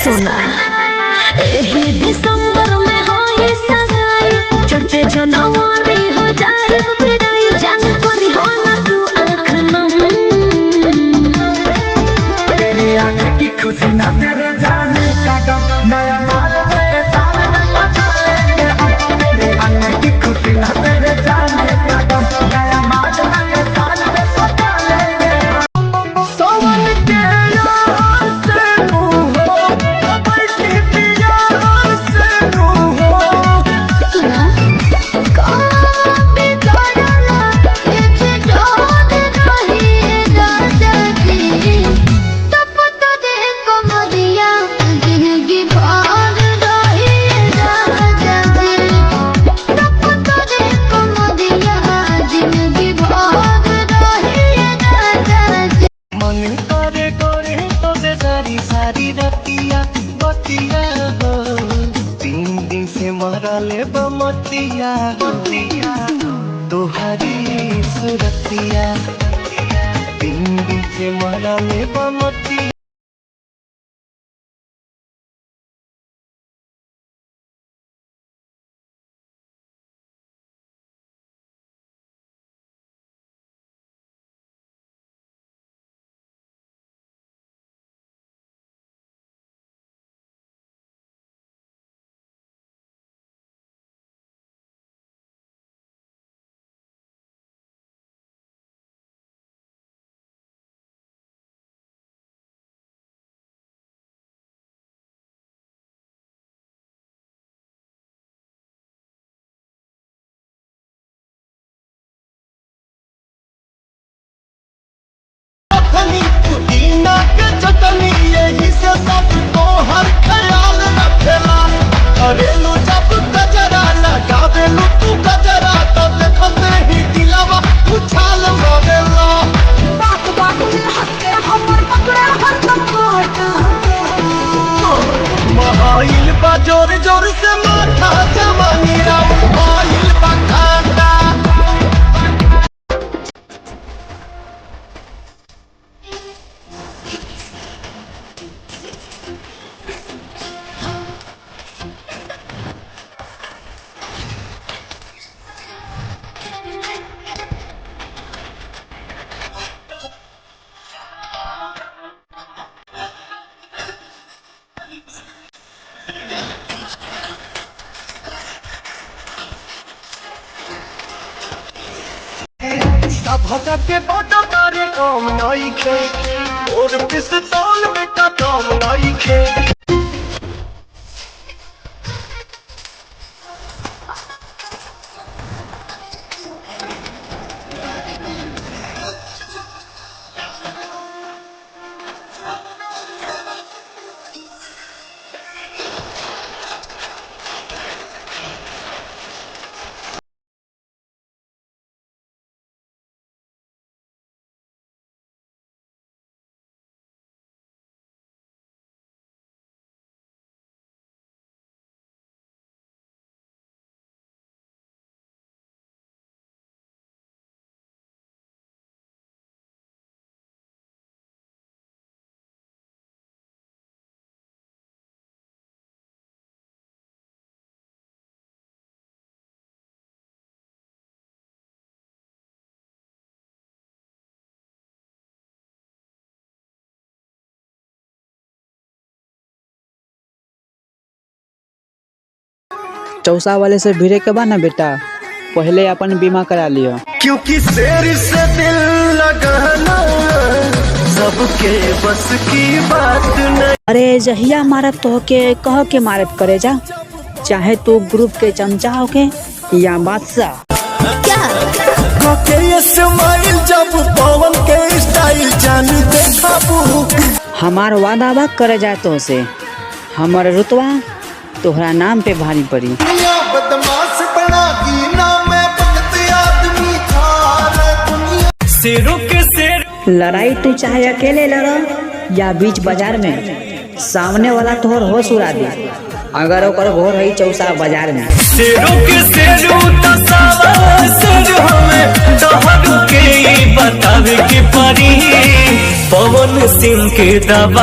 सुना दिसंबर में हो ये सगाई चढ़ते जनवरी हो जाए विदाई जनवरी हो ना तू आँख नम तेरी आँख की खुशी ना तेरे जाने का गम नया माल तेरे सामने पहुंचाएंगे हम तेरी आँख की खुशी ना तेरे जाने का गम नया माल तेरे सामने पहुंचाएंगे सोवन के यार से तू हो बैठी पिया से तू हो सुना कभी करना ये जोड़ रही राजा जी तब तो देखो मदिया जिंदगी भर रही राजा जी तब तो देखो मदिया जिंदगी भर रही राजा जी मन करे करे तो से सारी सारी रतिया बतिया हो 3 दिन से मरा ले बमतिया तोहरी सुरतिया 3 दिन से मरा ले बमतिया पुदीना के चटनी यही से सबको हर ख्याल रखेला करेलू जब गजरा लगावेलू तू गजरा तो देखते ही दिलवा उछाल मारेला बात बात में हंसते हमर पकड़े हर काटा महाइल बा जोर जोर से माथा जवानी राउंड महाइल बा खाटा भजा के बाटा तारे काम नाई खे और पिस्तौल बेटा काम नाई खे चौसा वाले से भिड़े के बा ना बेटा, पहले अपन बीमा करा लियो। क्योंकि शेर से दिल लगाना सबके बस की बात नहीं। अरे जहिया मारब तो के कह के मारब करे जा, चाहे तू ग्रुप के चमचा हो के या बादशाह। स्माइल जब पवन के स्टाइल जान देखाबू। हमार वादा बा करे जा तो से, हमार रुतवा तोहरा नाम पे भारी पड़ी। बदमाश बना की नाम में भगत आदमी था दुनिया। शेरों के शेर लड़ाई तू चाहे अकेले लड़ो या बीच बाजार में, सामने वाला तोहर होश उड़ा दे अगर ओकर घोर है चौसा बाजार में। शेरों के शेर हमें बतावे के परी पवन सिंह के दबा।